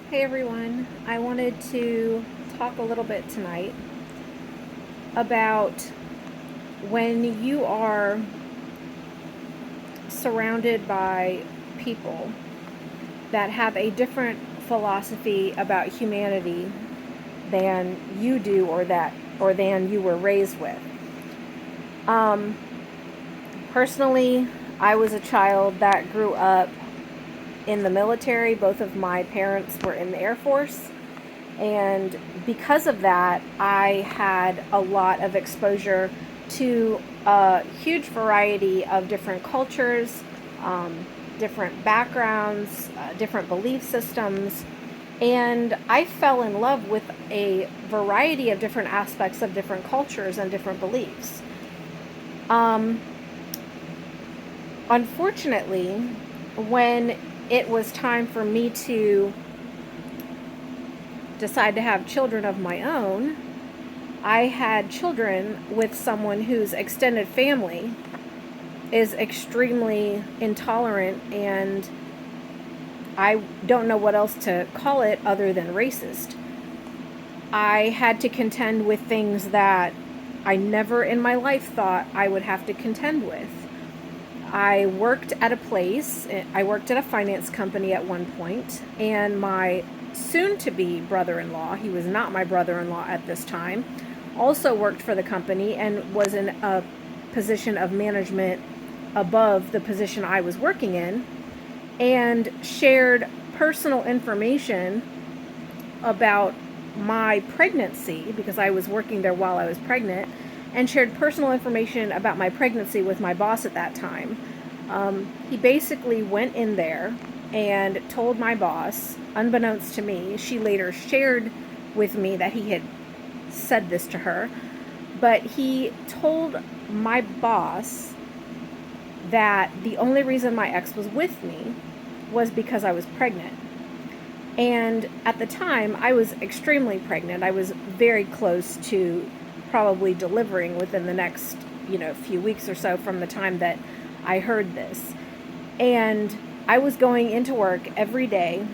Hey everyone, I wanted to talk a little bit tonight about when you are surrounded by people that have a different philosophy about humanity than you do or than you were raised with. Um, Personally, I was a child that grew up in the military. Both of my parents were in the Air Force. And because of that, I had a lot of exposure to a huge variety of different cultures, different backgrounds, different belief systems. And I fell in love with a variety of different aspects of different cultures and different beliefs. Um, Unfortunately, when it was time for me to decide to have children of my own, I had children with someone whose extended family is extremely intolerant, and I don't know what else to call it other than racist. I had to contend with things that I never in my life thought I would have to contend with. I worked at a finance company at one point, and my soon to be brother in law, he was not my brother in law at this time, also worked for the company and was in a position of management above the position I was working in, and shared personal information about my pregnancy because I was working there while I was pregnant, and shared personal information about my pregnancy with my boss at that time. He basically went in there and told my boss, unbeknownst to me, she later shared with me that he had said this to her, but he told my boss that the only reason my ex was with me was because I was pregnant. And at the time, I was extremely pregnant. I was very close to probably delivering within the next, few weeks or so from the time that I heard this. And I was going into work every day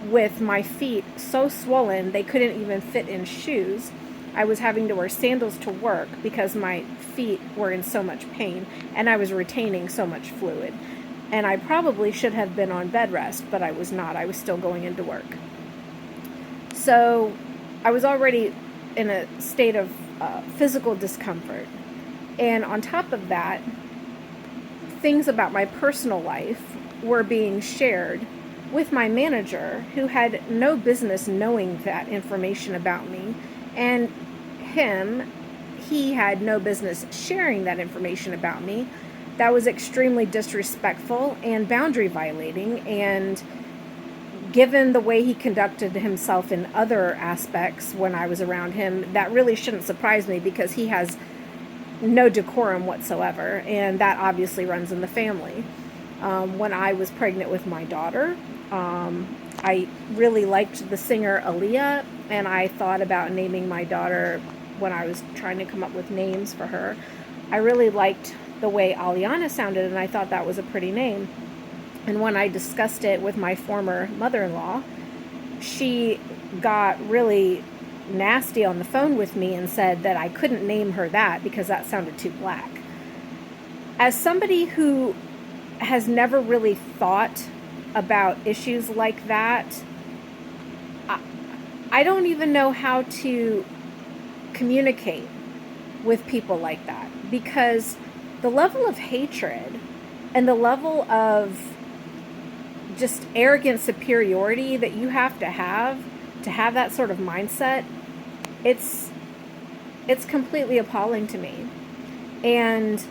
with my feet so swollen they couldn't even fit in shoes. I was having to wear sandals to work because my feet were in so much pain and I was retaining so much fluid. And I probably should have been on bed rest, but I was not. I was still going into work. So I was already in a state of physical discomfort. And on top of that, things about my personal life were being shared with my manager, who had no business knowing that information about me. And he had no business sharing that information about me. That was extremely disrespectful and boundary violating, and given the way he conducted himself in other aspects when I was around him, that really shouldn't surprise me because he has no decorum whatsoever, and that obviously runs in the family. When I was pregnant with my daughter, I really liked the singer Aaliyah, and I thought about naming my daughter when I was trying to come up with names for her. I really liked the way Aliana sounded, and I thought that was a pretty name. And when I discussed it with my former mother-in-law, she got really nasty on the phone with me and said that I couldn't name her that because that sounded too black. As somebody who has never really thought about issues like that, I don't even know how to communicate with people like that, because the level of hatred and the level of just arrogant superiority that you have to have that sort of mindset, it's completely appalling to me. And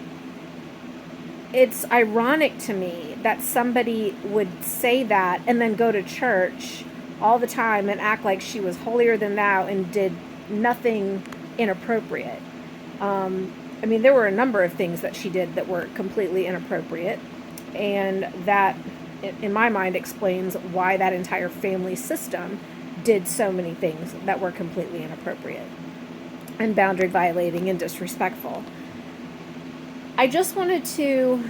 it's ironic to me that somebody would say that and then go to church all the time and act like she was holier than thou and did nothing inappropriate. There were a number of things that she did that were completely inappropriate, and that, in my mind, explains why that entire family system did so many things that were completely inappropriate and boundary violating and disrespectful. I just wanted to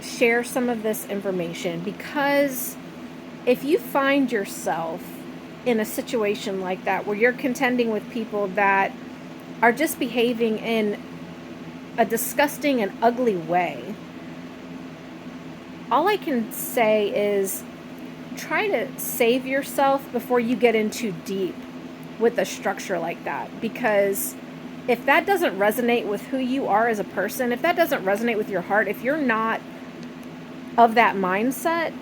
share some of this information because if you find yourself in a situation like that where you're contending with people that are just behaving in a disgusting and ugly way, all I can say is try to save yourself before you get in too deep with a structure like that. Because if that doesn't resonate with who you are as a person, if that doesn't resonate with your heart, if you're not of that mindset,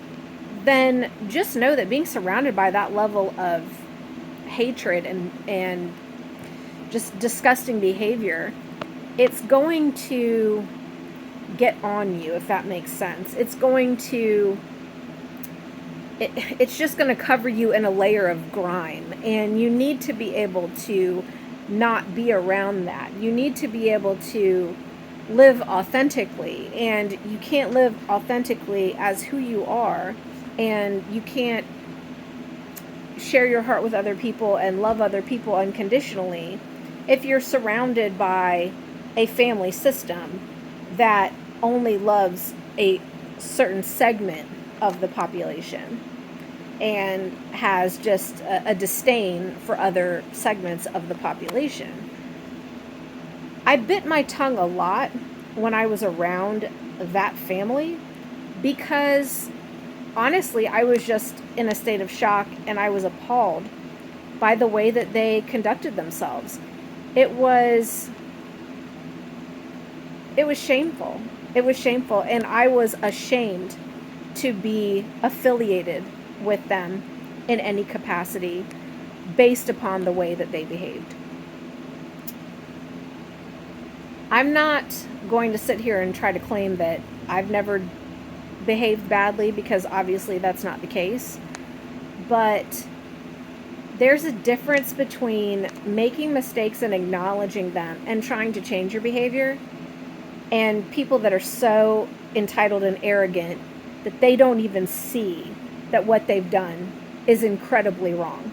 then just know that being surrounded by that level of hatred and just disgusting behavior, it's going to get on you, if that makes sense. It's just going to cover you in a layer of grime, and you need to be able to not be around that. You need to be able to live authentically, and you can't live authentically as who you are, and you can't share your heart with other people and love other people unconditionally if you're surrounded by a family system that only loves a certain segment of the population and has just a disdain for other segments of the population. I bit my tongue a lot when I was around that family because honestly, I was just in a state of shock and I was appalled by the way that they conducted themselves. It was shameful. It was shameful, and I was ashamed to be affiliated with them in any capacity based upon the way that they behaved. I'm not going to sit here and try to claim that I've never behaved badly, because obviously that's not the case. But there's a difference between making mistakes and acknowledging them and trying to change your behavior, and people that are so entitled and arrogant that they don't even see that what they've done is incredibly wrong.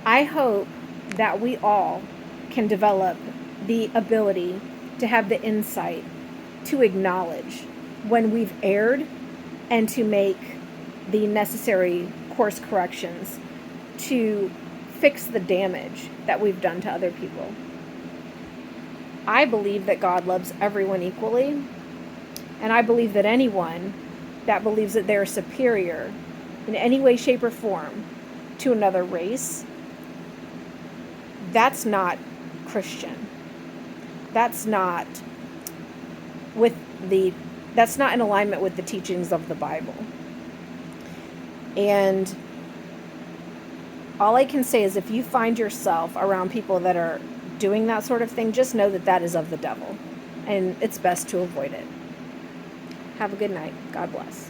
I hope that we all can develop the ability to have the insight to acknowledge when we've erred and to make the necessary course corrections to fix the damage that we've done to other people. I believe that God loves everyone equally, and I believe that anyone that believes that they're superior in any way, shape, or form to another race, that's not Christian. That's not in alignment with the teachings of the Bible. And all I can say is, if you find yourself around people that are doing that sort of thing, just know that that is of the devil, and it's best to avoid it. Have a good night. God bless.